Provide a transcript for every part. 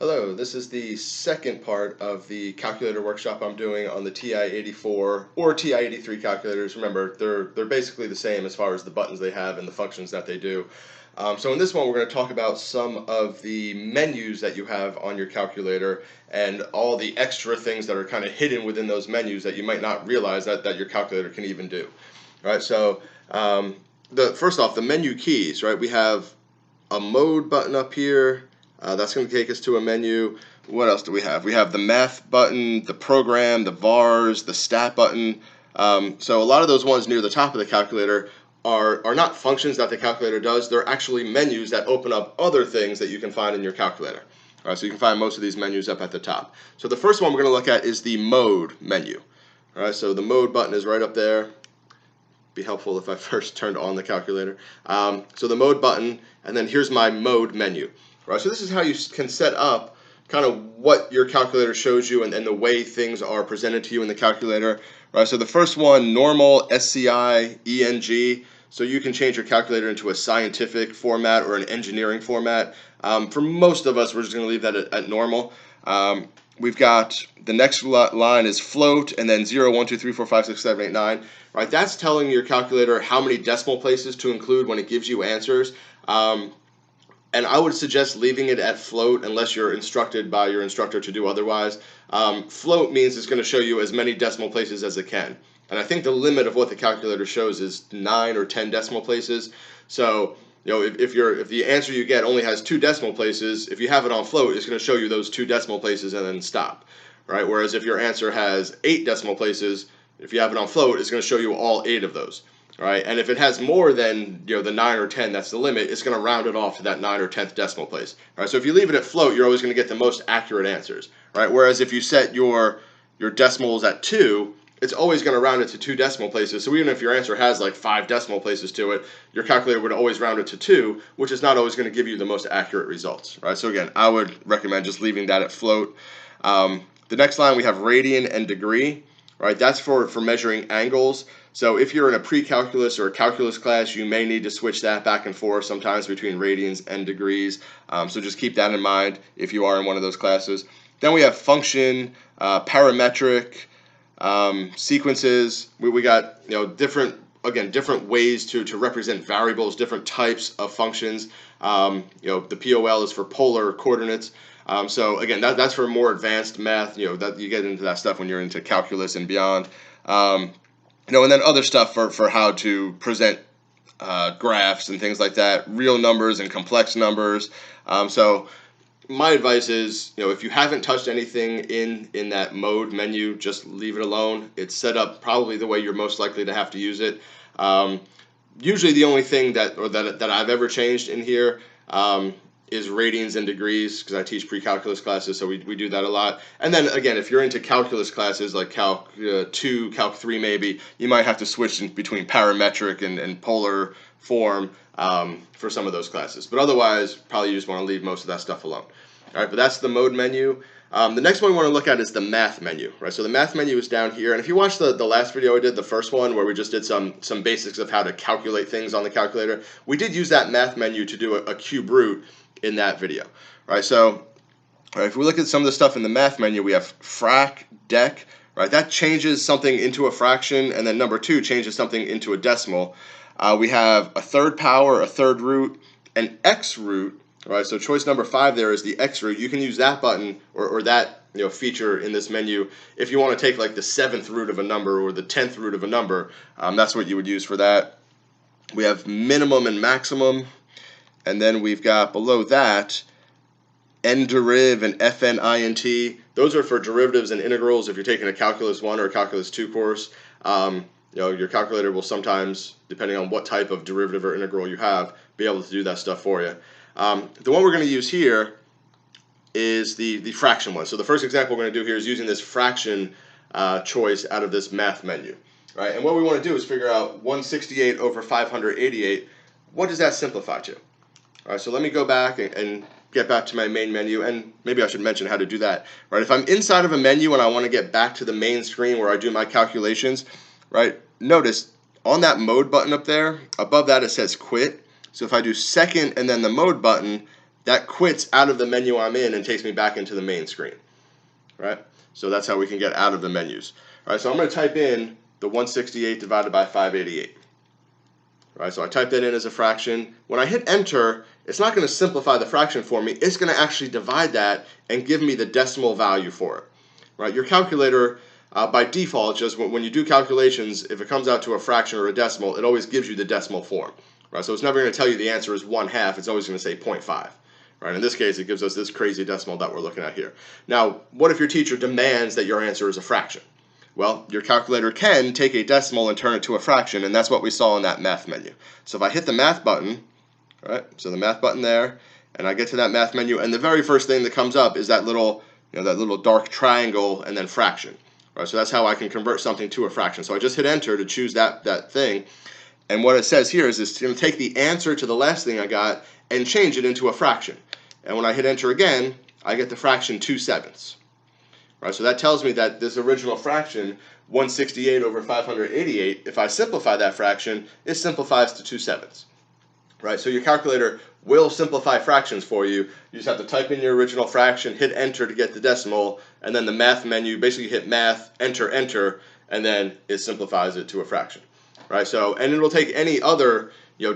Hello, this is the second part of the calculator workshop I'm doing on the TI-84 or TI-83 calculators. Remember, they're basically the same as far as the buttons they have and the functions that they do. So in this one, we're going to talk about some of the menus that you have on your calculator and all the extra things that are kind of hidden within those menus that you might not realize that your calculator can even do. All right, so first off, the menu keys, right? We have a mode button up here. That's going to take us to a menu. What else do we have? We have the math button, the program, the vars, the stat button. So a lot of those ones near the top of the calculator are not functions that the calculator does. They're actually menus that open up other things that you can find in your calculator. All right, so you can find most of these menus up at the top. So the first one we're going to look at is the mode menu. All right, so the mode button is right up there. Be helpful if I first turned on the calculator. So the mode button, and then here's my mode menu. Right, so this is how you can set up kind of what your calculator shows you and the way things are presented to you in the calculator. Right, so the first one, normal, SCI, ENG. So you can change your calculator into a scientific format or an engineering format. For most of us, we're just going to leave that at normal. We've got the next line is float, and then 0, 1, 2, 3, 4, 5, 6, 7, 8, 9. Right, that's telling your calculator how many decimal places to include when it gives you answers. And I would suggest leaving it at float unless you're instructed by your instructor to do otherwise. Float means it's going to show you as many decimal places as it can. And I think the limit of what the calculator shows is 9 or 10 decimal places. So, if the answer you get only has 2 decimal places, if you have it on float, it's going to show you those 2 decimal places and then stop. Right? Whereas if your answer has 8 decimal places, if you have it on float, it's going to show you all 8 of those. Right, and if it has more than the 9 or 10, that's the limit. It's going to round it off to that 9 or 10th decimal place. Right, so if you leave it at float, you're always going to get the most accurate answers. Right, whereas if you set your decimals at 2, it's always going to round it to 2 decimal places. So even if your answer has like 5 decimal places to it, your calculator would always round it to 2, which is not always going to give you the most accurate results. Right, so again, I would recommend just leaving that at float. The next line we have radian and degree. Right, that's for measuring angles. So if you're in a pre-calculus or a calculus class, you may need to switch that back and forth sometimes between radians and degrees. So just keep that in mind if you are in one of those classes. Then we have function, parametric, sequences. We got different ways to represent variables, different types of functions. The POL is for polar coordinates. So again, that's for more advanced math. That you get into that stuff when you're into calculus and beyond. And then other stuff for how to present graphs and things like that, real numbers and complex numbers. So my advice is, if you haven't touched anything in that mode menu, just leave it alone. It's set up probably the way you're most likely to have to use it. Usually the only thing that I've ever changed in here is radians and degrees, because I teach pre-calculus classes, so we do that a lot. And then again, if you're into calculus classes like Calc 2, Calc 3 maybe, you might have to switch between parametric and polar form for some of those classes. But otherwise, probably you just want to leave most of that stuff alone. All right, but that's the mode menu. The next one we want to look at is the math menu. Right, so the math menu is down here. And if you watched the last video I did, the first one, where we just did some basics of how to calculate things on the calculator, we did use that math menu to do a cube root in that video. Right, so if we look at some of the stuff in the math menu, we have frac, dec. Right, that changes something into a fraction, and then number 2 changes something into a decimal. We have a third power, a third root, an x root. Right, so choice number 5 there is the x root. You can use that button or that feature in this menu if you want to take like the 7th root of a number or the 10th root of a number. That's what you would use for that. We have minimum and maximum, and then we've got below that nderiv and fnint. Those are for derivatives and integrals. If you're taking a calculus 1 or a calculus 2 course, your calculator will sometimes, depending on what type of derivative or integral you have, be able to do that stuff for you. The one we're going to use here is the fraction one. So the first example we're going to do here is using this fraction choice out of this math menu. Right? And what we want to do is figure out 168 over 588. What does that simplify to? All right, so let me go back and get back to my main menu, and maybe I should mention how to do that. Right? If I'm inside of a menu and I want to get back to the main screen where I do my calculations, right? Notice on that mode button up there, above that it says quit. So if I do second and then the mode button, that quits out of the menu I'm in and takes me back into the main screen. Right? So that's how we can get out of the menus. All right, so I'm going to type in the 168 divided by 588. All right, so I type that in as a fraction. When I hit enter, it's not going to simplify the fraction for me. It's going to actually divide that and give me the decimal value for it. Right? Your calculator, by default, just when you do calculations, if it comes out to a fraction or a decimal, it always gives you the decimal form. Right? So it's never going to tell you the answer is 1/2. It's always going to say 0.5. Right? In this case, it gives us this crazy decimal that we're looking at here. Now, what if your teacher demands that your answer is a fraction? Well, your calculator can take a decimal and turn it to a fraction, and that's what we saw in that math menu. So if I hit the math button, right, so the math button there, and I get to that math menu, and the very first thing that comes up is that little, that little dark triangle and then fraction. Right, so that's how I can convert something to a fraction. So I just hit enter to choose that thing, and what it says here is it's going to take the answer to the last thing I got and change it into a fraction. And when I hit enter again, I get the fraction 2/7. Right, so that tells me that this original fraction, 168 over 588, if I simplify that fraction, it simplifies to 2/7. Right, so your calculator will simplify fractions for you. You just have to type in your original fraction, hit enter to get the decimal, and then the math menu, basically hit math, enter, enter, and then it simplifies it to a fraction. Right, so, and it will take any other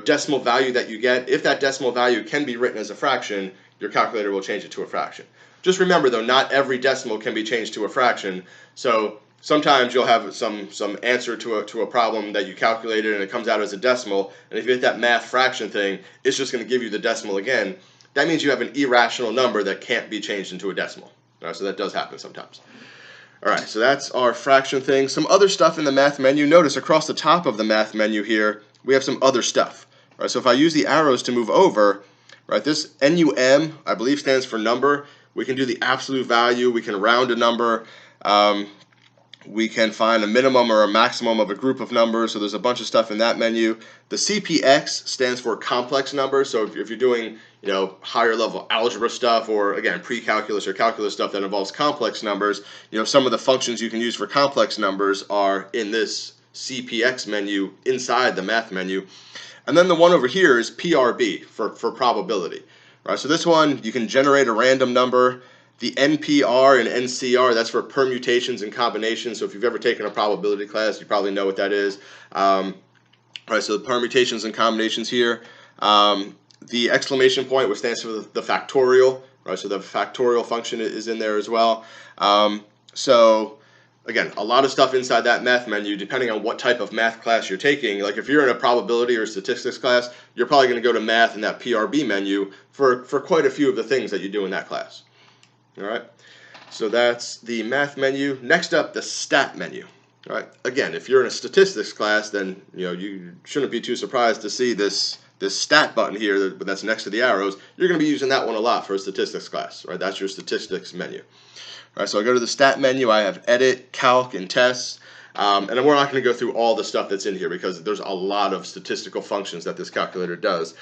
decimal value that you get. If that decimal value can be written as a fraction, your calculator will change it to a fraction. Just remember, though, not every decimal can be changed to a fraction. So sometimes you'll have some answer to a problem that you calculated and it comes out as a decimal. And if you hit that math fraction thing, it's just going to give you the decimal again. That means you have an irrational number that can't be changed into a decimal. All right, so that does happen sometimes. All right, so that's our fraction thing. Some other stuff in the math menu. Notice across the top of the math menu here, we have some other stuff. All right, so if I use the arrows to move over, right, this NUM, I believe, stands for number. We can do the absolute value. We can round a number. We can find a minimum or a maximum of a group of numbers. So there's a bunch of stuff in that menu. The CPX stands for complex numbers. So if you're doing higher level algebra stuff, or again pre-calculus or calculus stuff that involves complex numbers, some of the functions you can use for complex numbers are in this CPX menu inside the math menu. And then the one over here is PRB for probability. Right, so this one, you can generate a random number. The NPR and NCR, that's for permutations and combinations. So if you've ever taken a probability class, you probably know what that is. Right, so the permutations and combinations here. The exclamation point, which stands for the factorial. Right, so the factorial function is in there as well. So again, a lot of stuff inside that math menu, depending on what type of math class you're taking. Like if you're in a probability or statistics class, you're probably going to go to math in that PRB menu for quite a few of the things that you do in that class. All right, so that's the math menu. Next up, the stat menu. All right, again, if you're in a statistics class, then you shouldn't be too surprised to see this stat button here that's next to the arrows. You're going to be using that one a lot for a statistics class. Right, that's your statistics menu. All right, so I go to the stat menu. I have edit, calc, and tests. And we're not going to go through all the stuff that's in here because there's a lot of statistical functions that this calculator does.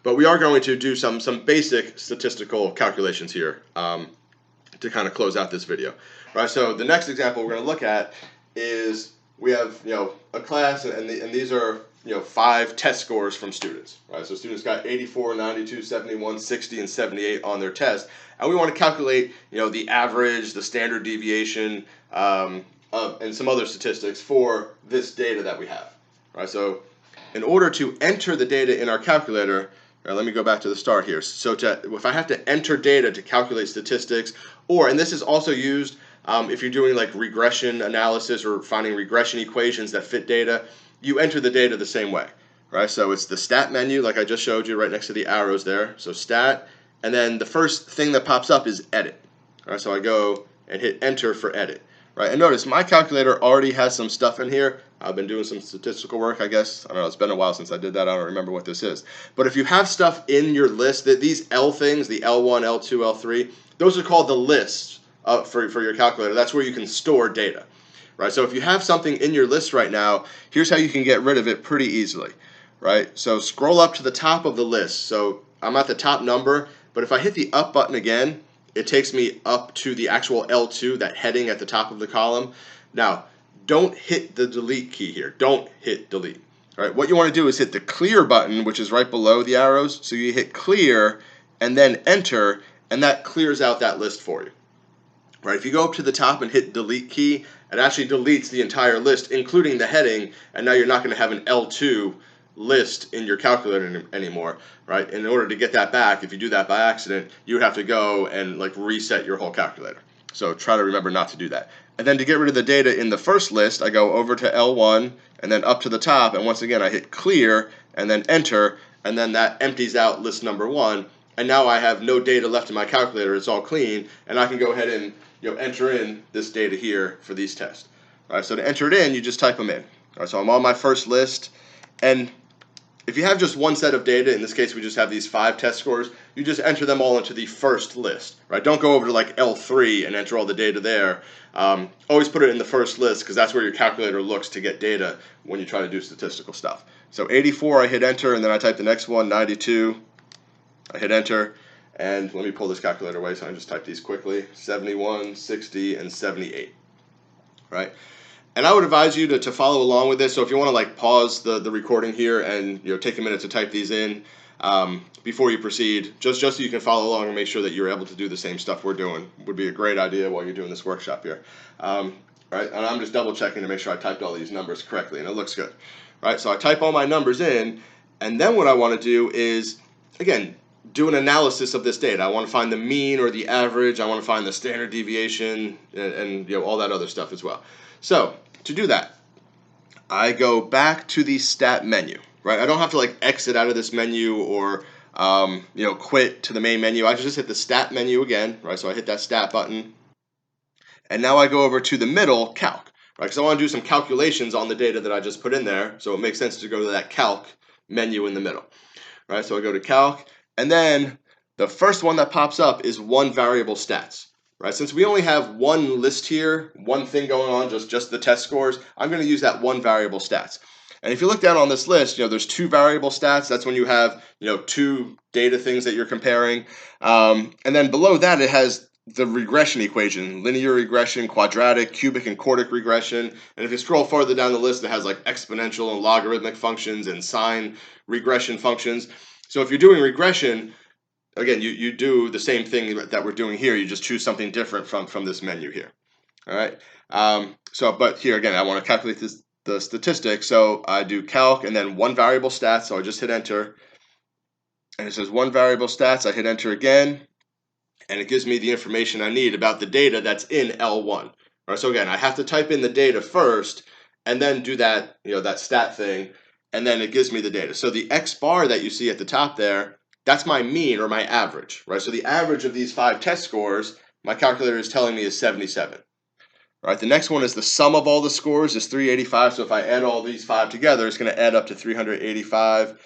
But we are going to do some basic statistical calculations here to kind of close out this video. All right, so the next example we're going to look at is we have a class, and these are 5 test scores from students. Right, so students got 84, 92, 71, 60, and 78 on their test, and we want to calculate the average, the standard deviation, and some other statistics for this data that we have. Right, so in order to enter the data in our calculator, let me go back to the start here. So if I have to enter data to calculate statistics, and this is also used if you're doing like regression analysis or finding regression equations that fit data, you enter the data the same way. Right, so it's the stat menu like I just showed you right next to the arrows there. So stat, and then the first thing that pops up is edit. All right, so I go and hit enter for edit. Right, and notice my calculator already has some stuff in here. I've been doing some statistical work, I guess. I don't know, it's been a while since I did that. I don't remember what this is. But if you have stuff in your list, that these L things, the L1, L2, L3, those are called the lists for your calculator. That's where you can store data. Right, so if you have something in your list right now, here's how you can get rid of it pretty easily. Right, so scroll up to the top of the list. So I'm at the top number, but if I hit the up button again, it takes me up to the actual L2, that heading at the top of the column. Now, don't hit the delete key here. Don't hit delete. All right, what you want to do is hit the clear button, which is right below the arrows. So you hit clear, and then enter, and that clears out that list for you. Right, if you go up to the top and hit delete key, it actually deletes the entire list, including the heading, and now you're not going to have an L2 list in your calculator anymore, right? In order to get that back, if you do that by accident, you would have to go and like reset your whole calculator. So try to remember not to do that. And then to get rid of the data in the first list, I go over to L1 and then up to the top, and once again I hit clear and then enter, and then that empties out list number 1, and now I have no data left in my calculator. It's all clean, and I can go ahead and enter in this data here for these tests. All right, so to enter it in, you just type them in. All right, so I'm on my first list, and if you have just one set of data, in this case we just have these 5 test scores, you just enter them all into the first list. Right? Don't go over to like L3 and enter all the data there. Always put it in the first list because that's where your calculator looks to get data when you try to do statistical stuff. So 84, I hit enter, and then I type the next one, 92. I hit enter, and let me pull this calculator away so I can just type these quickly. 71, 60, and 78. Right? And I would advise you to follow along with this. So if you want to like pause the recording here and take a minute to type these in before you proceed, just so you can follow along and make sure that you're able to do the same stuff we're doing, would be a great idea while you're doing this workshop here. Right? And I'm just double checking to make sure I typed all these numbers correctly, and it looks good. Right? So I type all my numbers in, and then what I want to do is, again, do an analysis of this data. I want to find the mean or the average. I want to find the standard deviation and all that other stuff as well. So to do that, I go back to the stat menu. Right? I don't have to like exit out of this menu or quit to the main menu. I just hit the stat menu again. Right? So I hit that stat button, and now I go over to the middle, calc. Right? Because I want to do some calculations on the data that I just put in there. So it makes sense to go to that calc menu in the middle. Right? So I go to calc. And then the first one that pops up is one variable stats. Right? Since we only have one list here, one thing going on, just the test scores, I'm going to use that one variable stats. And if you look down on this list, there's 2 variable stats. That's when you have 2 data things that you're comparing. And then below that, it has the regression equation: linear regression, quadratic, cubic, and quartic regression. And if you scroll farther down the list, it has like exponential and logarithmic functions and sine regression functions. So if you're doing regression, again, you do the same thing that we're doing here. You just choose something different from this menu here. All right. But here again, I want to calculate the statistics. So I do calc and then one variable stats. So I just hit enter, and it says one variable stats. I hit enter again, and it gives me the information I need about the data that's in L1. All right. So again, I have to type in the data first, and then do that that stat thing. And then it gives me the data. So the X bar that you see at the top there, that's my mean or my average, right? So the average of these 5 test scores, my calculator is telling me is 77. Right? The next one is the sum of all the scores is 385. So if I add all these 5 together, it's going to add up to 385.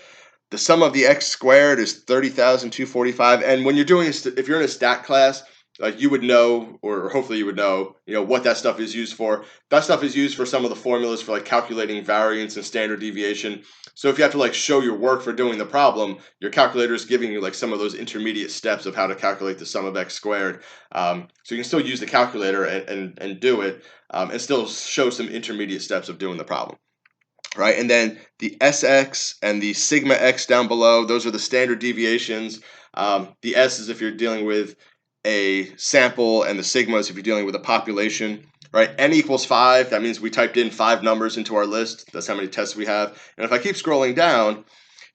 The sum of the X squared is 30,245. And when you're doing, if you're in a stat class, like you would know, or hopefully you would know, what that stuff is used for. That stuff is used for some of the formulas for like calculating variance and standard deviation. So if you have to like show your work for doing the problem, your calculator is giving you like some of those intermediate steps of how to calculate the sum of X squared. So you can still use the calculator and do it, and still show some intermediate steps of doing the problem. Right, and then the SX and the sigma X down below, those are the standard deviations. The S is if you're dealing with a sample, and the sigma is if you're dealing with a population. Right, N equals 5, that means we typed in 5 numbers into our list. That's how many tests we have. And if I keep scrolling down,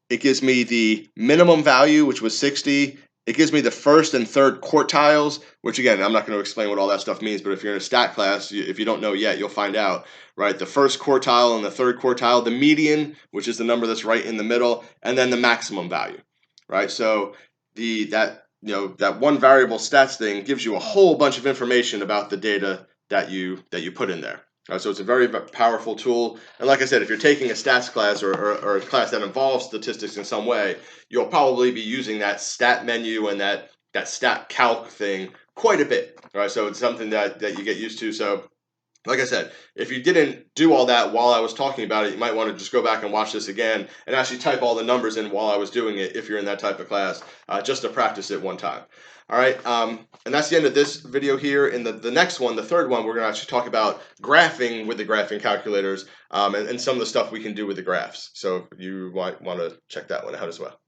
it gives me the minimum value, which was 60. It gives me the first and third quartiles, which again, I'm not going to explain what all that stuff means, but if you're in a stat class, if you don't know yet, you'll find out, right? The first quartile and the third quartile, the median, which is the number that's right in the middle, and then the maximum value, right? So that one variable stats thing gives you a whole bunch of information about the data that you put in there. So it's a very powerful tool. And like I said, if you're taking a stats class or a class that involves statistics in some way, you'll probably be using that stat menu and that stat calc thing quite a bit. Right? So it's something that you get used to. So like I said, if you didn't do all that while I was talking about it, you might want to just go back and watch this again and actually type all the numbers in while I was doing it if you're in that type of class, just to practice it one time. All right, and that's the end of this video here. In the next one, the third one, we're going to actually talk about graphing with the graphing calculators, and some of the stuff we can do with the graphs. So you might want to check that one out as well.